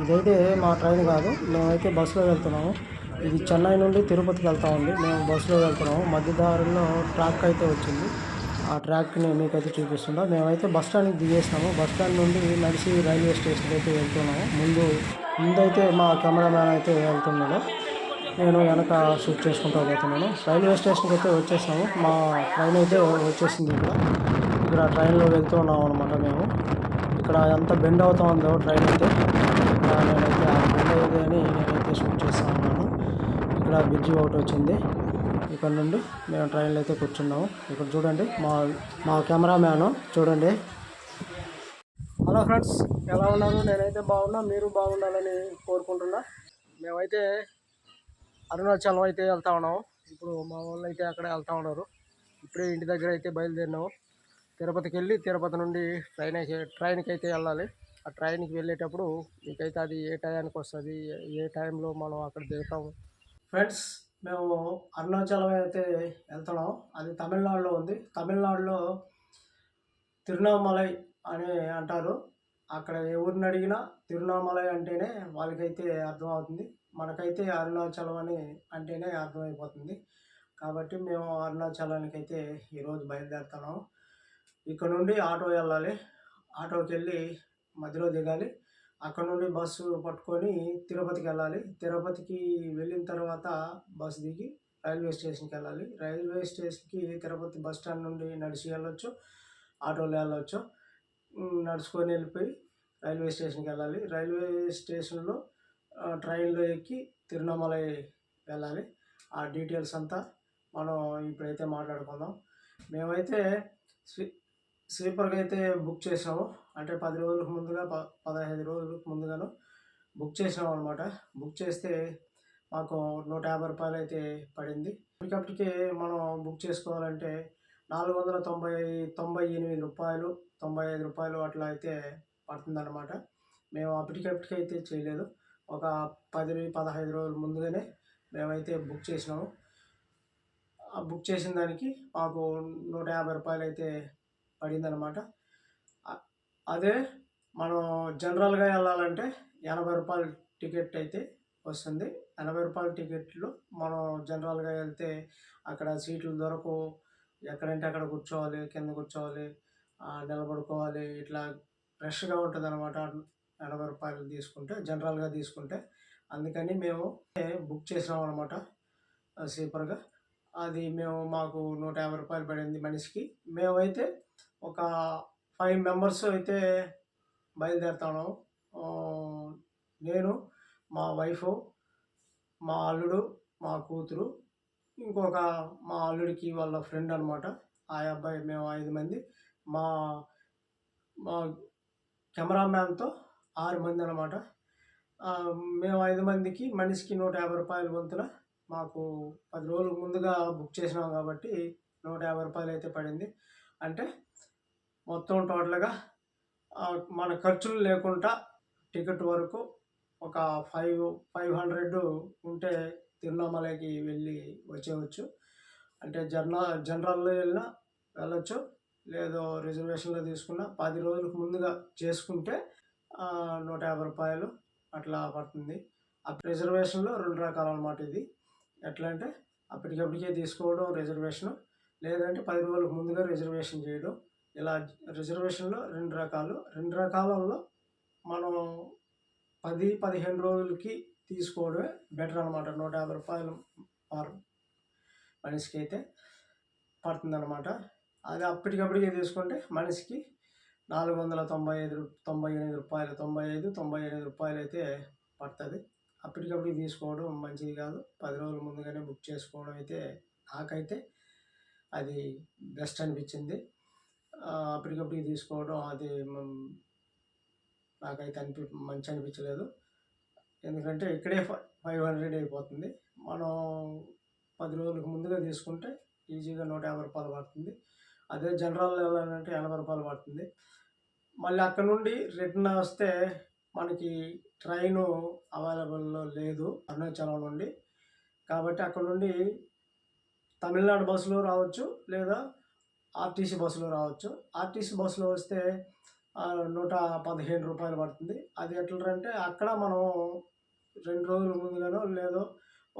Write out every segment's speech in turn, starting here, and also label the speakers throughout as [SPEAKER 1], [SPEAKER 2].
[SPEAKER 1] ఇదైతే మా ట్రైన్ కాదు, మేమైతే బస్సులో వెళ్తున్నాము. ఇది చెన్నై నుండి తిరుపతికి వెళ్తామండి. మేము బస్సులో వెళ్తున్నాము. మధ్య దారిలో ట్రాక్ అయితే వచ్చింది. ఆ ట్రాక్ని మీకైతే చూపిస్తుందా. మేమైతే బస్ స్టాండ్కి దిగేసినాము. బస్ స్టాండ్ నుండి నడిచి రైల్వే స్టేషన్కి అయితే వెళ్తున్నాము. ముందైతే మా కెమెరామ్యాన్ అయితే వెళ్తున్నాడు, నేను వెనక షూట్ చేసుకుంటూ పోతున్నాను. రైల్వే స్టేషన్కి అయితే వచ్చేసాము. మా ట్రైన్ అయితే వచ్చేసింది. ఇక్కడ ట్రైన్లో వెళ్తూ ఉన్నాము అనమాట. మేము ఇక్కడ ఎంత బెండ్ అవుతా ఉందో ట్రైన్ అయితే, నేనైతే ఆ బెండ్ అయ్యేది అని నేనైతే షూట్ చేస్తూ ఉన్నాను. ఇక్కడ బ్రిడ్జి ఒకటి వచ్చింది. ఇక్కడ నుండి మేము ట్రైన్లో అయితే కూర్చున్నాము. ఇక్కడ చూడండి మా కెమెరామ్యాను చూడండి. హలో ఫ్రెండ్స్, ఎలా ఉన్నారు? నేనైతే బాగున్నా, మీరు బాగుండాలని కోరుకుంటున్నా. మేమైతే అరుణాచలం అయితే వెళ్తా ఉన్నాము. ఇప్పుడు మా వాళ్ళు అయితే అక్కడే వెళ్తూ ఉన్నారు. ఇప్పుడే ఇంటి దగ్గర అయితే బయలుదేరినాము. తిరుపతికి వెళ్ళి తిరుపతి నుండి ట్రైన్కి అయితే వెళ్ళాలి. ఆ ట్రైన్కి వెళ్ళేటప్పుడు మీకైతే అది ఏ టైంకి వస్తుంది, ఏ టైంలో మనం అక్కడ దిగుతాము. ఫ్రెండ్స్, మేము అరుణాచలం అయితే వెళ్తున్నాం. అది తమిళనాడులో ఉంది. తమిళనాడులో తిరునామలై అని అంటారు. అక్కడ ఎవరిని అడిగినా తిరునామలై అంటేనే వాళ్ళకైతే అర్థం అవుతుంది. మనకైతే అరుణాచలం అని అంటేనే అర్థమైపోతుంది. కాబట్టి మేము అరుణాచలానికి అయితే ఈరోజు బయలుదేరుతున్నాము. ఇక్కడ నుండి ఆటో వెళ్ళాలి. ఆటోకి వెళ్ళి మధ్యలో దిగాలి. అక్కడ నుండి బస్సు పట్టుకొని తిరుపతికి వెళ్ళాలి. తిరుపతికి వెళ్ళిన తర్వాత బస్సు దిగి రైల్వే స్టేషన్కి వెళ్ళాలి. రైల్వే స్టేషన్కి తిరుపతి బస్ స్టాండ్ నుండి నడిచి వెళ్ళొచ్చు, ఆటోలో వెళ్ళొచ్చు. నడుచుకొని వెళ్ళిపోయి రైల్వే స్టేషన్కి వెళ్ళాలి. రైల్వే స్టేషన్లో ట్రైన్లో ఎక్కి తిరువణమలై వెళ్ళాలి. ఆ డీటెయిల్స్ అంతా మనం ఇప్పుడైతే మాట్లాడుకుందాం. మేమైతే స్లీపర్కి అయితే బుక్ చేసాము. అంటే 10 రోజులకు ముందుగా 15 రోజులకు ముందుగాను బుక్ చేసినాం అనమాట. బుక్ చేస్తే మాకు 150 రూపాయలు అయితే పడింది. ఇప్పటికప్పటికే మనం బుక్ చేసుకోవాలంటే 498 రూపాయలు, 95 రూపాయలు అట్లా అయితే పడుతుందన్నమాట. మేము అప్పటికప్పటికైతే చేయలేదు. ఒక 10-15 రోజుల ముందుగానే మేమైతే బుక్ చేసినాము. ఆ బుక్ చేసిన దానికి మాకు 150 రూపాయలు అయితే పడిందనమాట. అదే మనం జనరల్గా వెళ్ళాలంటే 80 రూపాయల టికెట్ అయితే వస్తుంది. 80 రూపాయల టికెట్లు మనం జనరల్గా వెళ్తే అక్కడ సీట్లు దొరకవు. ఎక్కడంటే అక్కడ కూర్చోవాలి, కింద కూర్చోవాలి, నిలబడుకోవాలి. ఇట్లా ఫ్రెష్గా ఉంటుంది అనమాట 80 రూపాయలు తీసుకుంటే, జనరల్గా తీసుకుంటే. అందుకని మేము బుక్ చేసినాం అనమాట స్లీపర్గా. అది మాకు 150 రూపాయలు పడింది మనిషికి. మేమైతే ఒక 5 మెంబర్స్ అయితే బయలుదేరుతాను. నేను, మా వైఫ్, మా అల్లుడు, మా కూతురు, ఇంకొక మా అల్లుడికి వాళ్ళ ఫ్రెండ్ అనమాట. ఆ అబ్బాయి, మేము 5 మంది. మా మా కెమెరామ్యాన్తో 6 మంది అనమాట. మేము 5 మందికి మనిషికి 150 రూపాయల వంతున మాకు 10 రోజుల ముందుగా బుక్ చేసినాం కాబట్టి 150 రూపాయలు అయితే పడింది. అంటే మొత్తం టోటల్గా మన ఖర్చులు లేకుండా టికెట్ వరకు ఒక 500 ఉంటే తిరువణమలైకి వెళ్ళి వచ్చేయచ్చు. అంటే జనరల్లో వెళ్ళినా వెళ్ళొచ్చు, లేదో రిజర్వేషన్లో తీసుకున్న 10 రోజులకు ముందుగా చేసుకుంటే 150 రూపాయలు అట్లా పడుతుంది. ఆ రిజర్వేషన్లో 2 రకాలు అనమాట. ఇది ఎట్లా అంటే అప్పటికప్పటికే తీసుకోవడం రిజర్వేషను, లేదంటే 10 రోజులకు ముందుగా రిజర్వేషన్ చేయడం. ఇలా రిజర్వేషన్లో 2 రకాలు. 2 రకాలలో మనం 10-15 రోజులకి తీసుకోవడమే బెటర్ అనమాట. 150 రూపాయలు పర్ మనిషికి అయితే పడుతుందన్నమాట. అది అప్పటికప్పటికే తీసుకుంటే మనిషికి 498 రూపాయలు అయితే పడుతుంది. అప్పటికప్పటికి తీసుకోవడం మంచిది కాదు. 10 రోజుల ముందుగానే బుక్ చేసుకోవడం అయితే నాకైతే అది బెస్ట్ అనిపించింది. అప్పటికప్పటికి తీసుకోవడం అది నాకైతే మంచి అనిపించలేదు. ఎందుకంటే ఇక్కడే 500 అయిపోతుంది. మనం 10 రోజులకు ముందుగా తీసుకుంటే ఈజీగా 150 రూపాయలు పడుతుంది. అదే జనరల్ వెళ్ళాలంటే 80 రూపాయలు పడుతుంది. మళ్ళీ అక్కడ నుండి రిటర్న్ వస్తే మనకి ట్రైను అవైలబుల్లో లేదు అరుణాచలం నుండి. కాబట్టి అక్కడ నుండి తమిళనాడు బస్సులో రావచ్చు, లేదా ఆర్టీసీ బస్సులో రావచ్చు. ఆర్టీసీ బస్సులో వస్తే రూ. 115 పడుతుంది. అది ఎట్లంటే అక్కడ మనం 2 రోజుల ముందుగానో లేదో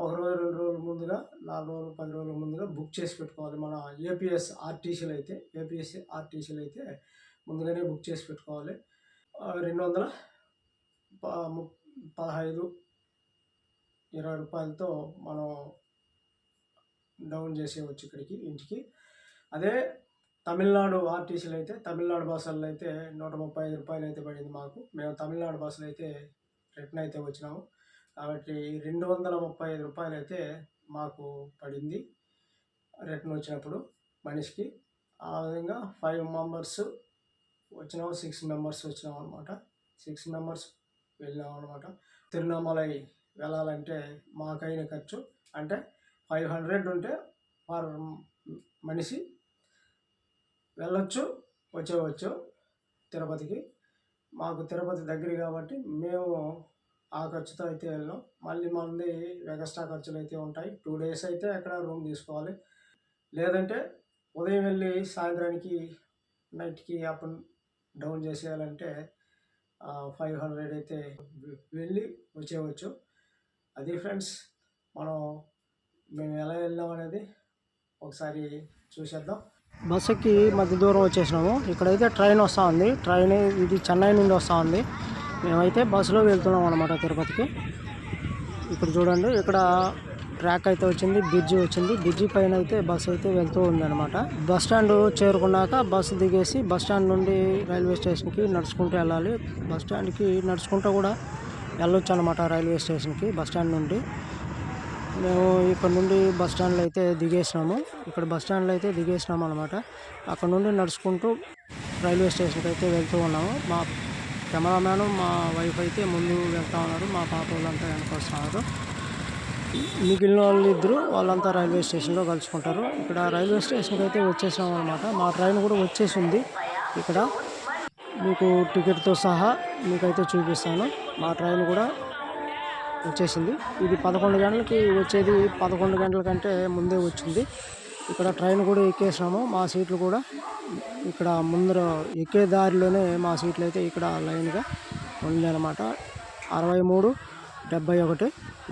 [SPEAKER 1] ఒక రోజు 2 రోజుల ముందుగా 4 రోజులు 10 రోజుల ముందుగా బుక్ చేసి పెట్టుకోవాలి. మన ఏపీఎస్ ఆర్టీసీలు అయితే ముందుగానే బుక్ చేసి పెట్టుకోవాలి. 215-20 రూపాయలతో మనం డౌన్ చేసేయవచ్చు ఇంటికి. అదే తమిళనాడు ఆర్టీసీలు అయితే, తమిళనాడు బస్సుల్లో అయితే 135 రూపాయలు అయితే పడింది మాకు. మేము తమిళనాడు బస్సులు అయితే రిటర్న్ అయితే వచ్చినాము కాబట్టి 235 రూపాయలు అయితే మాకు పడింది రిటర్న్ వచ్చినప్పుడు మనిషికి. ఆ విధంగా 5 మెంబర్స్ వచ్చినాము, 6 మెంబర్స్ వచ్చినాము అనమాట. 6 మెంబర్స్ వెళ్ళాము అనమాట. తిరువణామలై వెళ్ళాలంటే మాకైన ఖర్చు అంటే 500 ఉంటే పర్ మనిషి వెళ్ళొచ్చు, వచ్చేవచ్చు తిరుపతికి. మాకు తిరుపతి దగ్గర కాబట్టి మేము ఆ ఖర్చుతో అయితే వెళ్ళాం. మళ్ళీ మంది ఎక్స్ట్రా ఖర్చులు అయితే ఉంటాయి. 2 days అయితే అక్కడ రూమ్ తీసుకోవాలి. లేదంటే ఉదయం వెళ్ళి సాయంత్రానికి నైట్కి అప్ అండ్ డౌన్ చేసేయాలంటే 500 అయితే వెళ్ళి వచ్చేయవచ్చు. అది ఫ్రెండ్స్, మేము ఎలా వెళ్ళాం అనేది ఒకసారి చూసేద్దాం. బస్సుకి మధ్య దూరం వచ్చేసినాము. ఇక్కడైతే ట్రైన్ వస్తూ ఉంది. ట్రైన్ ఇది చెన్నై నుండి వస్తూ ఉంది. మేమైతే బస్సులో వెళ్తున్నాం అనమాట తిరుపతికి. ఇప్పుడు చూడండి, ఇక్కడ ట్రాక్ అయితే వచ్చింది, బ్రిడ్జి వచ్చింది. బ్రిడ్జి పైన అయితే బస్సు అయితే వెళ్తూ ఉంది అనమాట. బస్ స్టాండ్ చేరుకున్నాక బస్సు దిగేసి బస్ స్టాండ్ నుండి రైల్వే స్టేషన్కి నడుచుకుంటూ వెళ్ళాలి. బస్ స్టాండ్కి నడుచుకుంటూ కూడా వెళ్ళొచ్చు అనమాట రైల్వే స్టేషన్కి. బస్ స్టాండ్ నుండి మేము ఇక్కడ నుండి బస్ స్టాండ్లో అయితే దిగేసినాము. అనమాట. అక్కడ నుండి నడుచుకుంటూ రైల్వే స్టేషన్కి అయితే వెళ్తూ ఉన్నాము. మా కెమెరామ్యాను మా వైఫ్ అయితే ముందు వెళ్తూ ఉన్నారు. మా పాప వాళ్ళంతా వెనక వస్తున్నారు. మిగిలిన వాళ్ళంతా రైల్వే స్టేషన్లో కలుసుకుంటారు. ఇక్కడ రైల్వే స్టేషన్కి అయితే వచ్చేసాము అనమాట. మా ట్రైన్ కూడా వచ్చేసింది. ఇక్కడ మీకు టికెట్తో సహా మీకైతే చూపిస్తాను. మా ట్రైన్ కూడా వచ్చేసింది. ఇది 11 గంటలకి వచ్చేది. 11 గంటల కంటే ముందే వచ్చింది. ఇక్కడ ట్రైన్ కూడా ఎక్కేసాము. మా సీట్లు కూడా ఇక్కడ ముందర ఎక్కే దారిలోనే మా సీట్లు అయితే ఇక్కడ లైన్గా ఉందన్నమాట. 63-71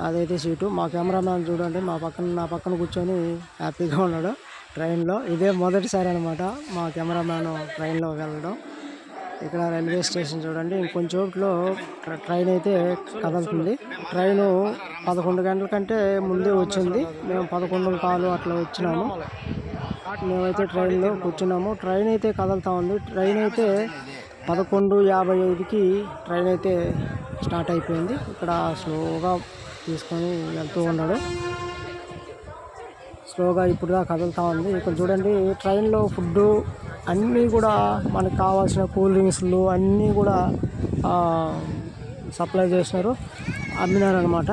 [SPEAKER 1] అదైతే సీటు. మా కెమెరామ్యాన్ చూడండి నా పక్కన కూర్చొని హ్యాపీగా ఉన్నాడు ట్రైన్లో. ఇదే మొదటిసారి అనమాట మా కెమెరామ్యాన్ ట్రైన్లో వెళ్ళడం. ఇక్కడ రైల్వే స్టేషన్ చూడండి, ఇంకొంచెంలో ట్రైన్ అయితే కదులుతుంది. ట్రైను 11 గంటల కంటే ముందే వచ్చింది. మేము 11:15 అట్లా వచ్చినాము. మేమైతే ట్రైన్లో కూర్చున్నాము. ట్రైన్ అయితే కదులుతూ ఉంది. ట్రైన్ అయితే 11:55కి ట్రైన్ అయితే స్టార్ట్ అయిపోయింది. ఇక్కడ స్లోగా తీసుకొని వెళ్తూ ఉన్నాడు. స్లోగా ఇప్పుడుగా కదులుతూ ఉంది. ఇక్కడ చూడండి, ట్రైన్లో ఫుడ్డు అన్నీ కూడా మనకు కావాల్సిన కూల్ డ్రింక్స్లు అన్నీ కూడా సప్లై చేసినారు, అమ్మినారనమాట.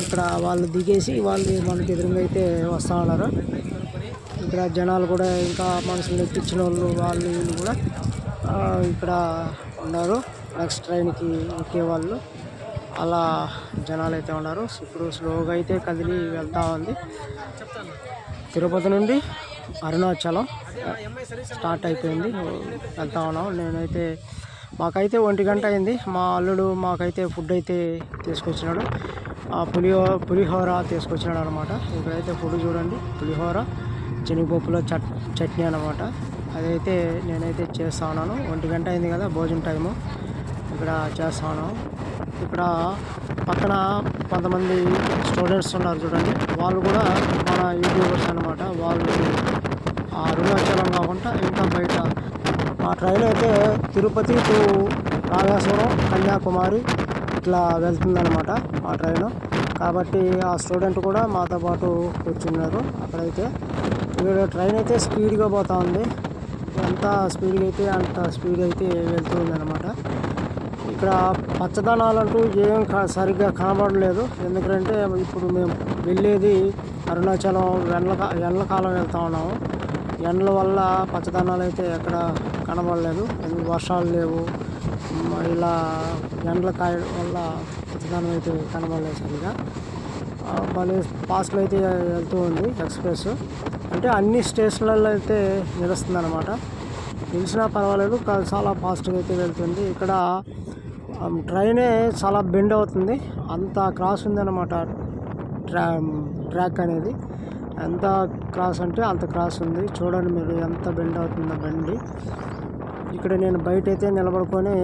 [SPEAKER 1] ఇక్కడ వాళ్ళు దిగేసి వాళ్ళు మనకి ఎదురుగా అయితే వస్తూ ఉన్నారు. ఇక్కడ జనాలు కూడా ఇంకా మనుషులు ఎక్కించిన వాళ్ళు వీళ్ళు కూడా ఇక్కడ ఉన్నారు. నెక్స్ట్ ట్రైన్కి ఎక్కేవాళ్ళు అలా జనాలు అయితే ఉన్నారు. ఇప్పుడు స్లోగా అయితే కదిలి వెళ్తూ ఉంది. తిరుపతి నుండి అరుణాచలం స్టార్ట్ అయిపోయింది, వెళ్తా ఉన్నాం. మాకైతే 1 గంట అయింది. మా అల్లుడు మాకైతే ఫుడ్ అయితే తీసుకొచ్చినాడు. పులిహోర తీసుకొచ్చినాడు అనమాట. ఇక్కడైతే ఫుడ్ చూడండి, పులిహోర శనగపప్పులో చట్నీ అనమాట. అదైతే నేనైతే చేస్తా ఉన్నాను. 1 గంట అయింది కదా భోజనం టైము. ఇక్కడ చేస్తా ఉన్నాను. ఇక్కడ పక్కన కొంతమంది స్టూడెంట్స్ ఉన్నారు చూడండి, వాళ్ళు కూడా మన యూట్యూబర్స్ అనమాట. వాళ్ళు అరుణాచలం కాకుండా ఇంకా బయట మా ట్రైన్ అయితే తిరుపతి టు రామేశ్వరం, కన్యాకుమారి ఇట్లా వెళ్తుందనమాట మా ట్రైన్. కాబట్టి ఆ స్టూడెంట్ కూడా మాతో పాటు కూర్చున్నారు అక్కడైతే. ఇక్కడ ట్రైన్ అయితే స్పీడ్గా పోతూ ఉంది. ఎంత స్పీడ్గా అయితే అంత స్పీడ్ అయితే వెళ్తూ ఉందన్నమాట. ఇక్కడ పచ్చదనాలంటూ ఏం సరిగ్గా కనబడలేదు. ఎందుకంటే ఇప్పుడు మేము వెళ్ళేది అరుణాచలం ఎండలకాలం వెళ్తూ ఉన్నాము. ఎండల వల్ల పచ్చదనాలు అయితే ఎక్కడ కనబడలేదు. వర్షాలు లేవు, ఇలా ఎండల కాయడం వల్ల పచ్చదనం అయితే కనబడలేదు సరిగా. మళ్ళీ ఫాస్ట్లో అయితే వెళ్తూ ఉంది ఎక్స్ప్రెస్. అంటే అన్ని స్టేషన్లలో అయితే నిలుస్తుంది అనమాట. తెలిసినా పర్వాలేదు, చాలా ఫాస్ట్గా అయితే వెళ్తుంది. ఇక్కడ ట్రైనే చాలా బెండ్ అవుతుంది, అంత క్రాస్ ఉందన్నమాట ట్రాక్ అనేది. ఎంత క్రాస్ అంటే అంత క్రాస్ ఉంది. చూడండి మీరు ఎంత బెండ్ అవుతుందో బండి. ఇక్కడ నేను బయట అయితే నిలబడుకొని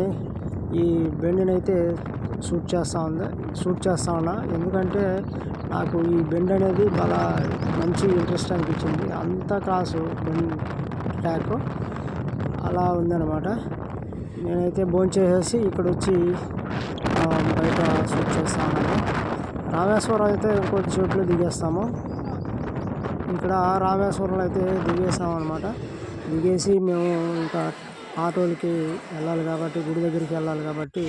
[SPEAKER 1] ఈ బెండ్ని అయితే షూట్ చేస్తా ఉన్నా. ఎందుకంటే నాకు ఈ బెండ్ అనేది చాలా మంచి ఇంట్రెస్ట్ అనిపించింది. అంత క్రాసు బెండ్ ట్రాక్ అలా ఉందన్నమాట. నేనైతే భోంచేసేసి ఇక్కడ వచ్చి బయట షూట్ చేస్తా ఉన్నాను. రామేశ్వరం అయితే ఇంకొద్దిసేపులో దిగేస్తాము. ఇక్కడ రామేశ్వరంలో అయితే దిగేస్తాం అనమాట. దిగేసి మేము ఇంకా ఆటోలకి వెళ్ళాలి కాబట్టి, గుడి దగ్గరికి వెళ్ళాలి కాబట్టి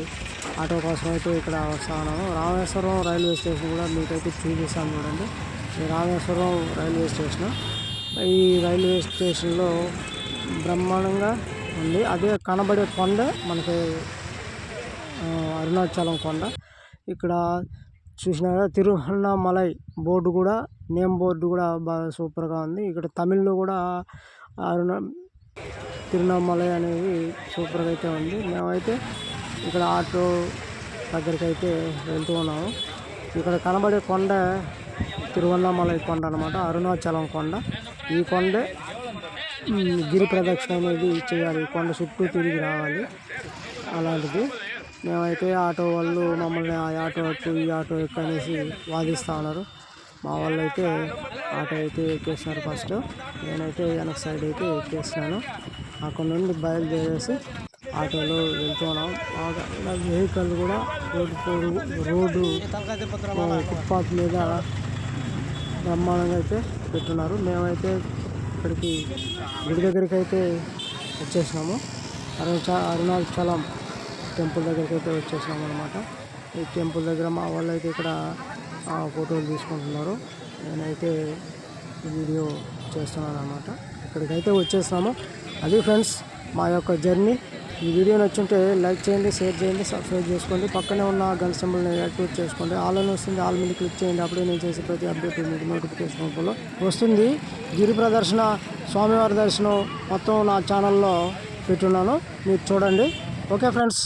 [SPEAKER 1] ఆటో కోసం అయితే ఇక్కడ వస్తా ఉన్నాము. రామేశ్వరం రైల్వే స్టేషన్ కూడా మీకైతే చూపిస్తాను చూడండి. ఈ రామేశ్వరం రైల్వే స్టేషన్. ఈ రైల్వే స్టేషన్లో బ్రహ్మాండంగా ఉంది. అదే కనబడే కొండ మనకి అరుణాచలం కొండ. ఇక్కడ చూసినారా తిరువన్నామలై బోర్డు కూడా, నేమ్ బోర్డు కూడా బాగా సూపర్గా ఉంది. ఇక్కడ తమిళ్లో కూడా తిరువన్నామలై అనేది సూపర్గా అయితే ఉంది. మేమైతే ఇక్కడ ఆటో దగ్గరికి అయితే వెళ్తూ ఉన్నాము. ఇక్కడ కనబడే కొండ తిరువన్నామలై కొండ అనమాట, అరుణాచలం కొండ. ఈ కొండే గిరి ప్రదక్షిణ అనేది చేయాలి, కొండ చుట్టూ తిరిగి రావాలి. అలాంటిది మేమైతే ఆటో వాళ్ళు మమ్మల్ని ఆ ఆటో ఎక్కు ఈ ఆటో ఎక్కు అనేసి వాదిస్తూ ఉన్నారు. మా వాళ్ళు అయితే ఆటో అయితే ఎక్కేసినారు ఫస్ట్. నేనైతే వెనక సైడ్ అయితే ఎక్కేసినాను. అక్కడ నుండి బయలుదేరేసి ఆటోలో వెళ్తున్నాం. వెహికల్ కూడా రోడ్డు ఫుట్పాత్ మీద బ్రహ్మాండంగా అయితే పెట్టున్నారు. మేమైతే ఇక్కడికి గుడి దగ్గరికి అయితే వచ్చేసినాము. అరుణాచలం టెంపుల్ దగ్గరికి అయితే వచ్చేసినాము అనమాట. ఈ టెంపుల్ దగ్గర మా వాళ్ళు అయితే ఇక్కడ ఫోటోలు తీసుకుంటున్నారు. నేనైతే వీడియో చేస్తున్నాను అనమాట. ఇక్కడికైతే వచ్చేసినాము. అది ఫ్రెండ్స్ మా యొక్క జర్నీ. ఈ వీడియో నచ్చుంటే లైక్ చేయండి, షేర్ చేయండి, సబ్స్క్రైబ్ చేసుకోండి. పక్కనే ఉన్న గంట సింబల్ని యాక్టివేట్ చేసుకోండి. ఆల్ అని వస్తుంది, ఆల్ మీద క్లిక్ చేయండి. అప్పుడే నేను చేసే ప్రతి అప్డేట్ మీకు నోటిఫికేషన్ రూపంలో వస్తుంది. గిరి ప్రదర్శన, స్వామివారి దర్శనం మొత్తం నా ఛానల్లో పెట్టున్నాను, మీరు చూడండి. Okay friends.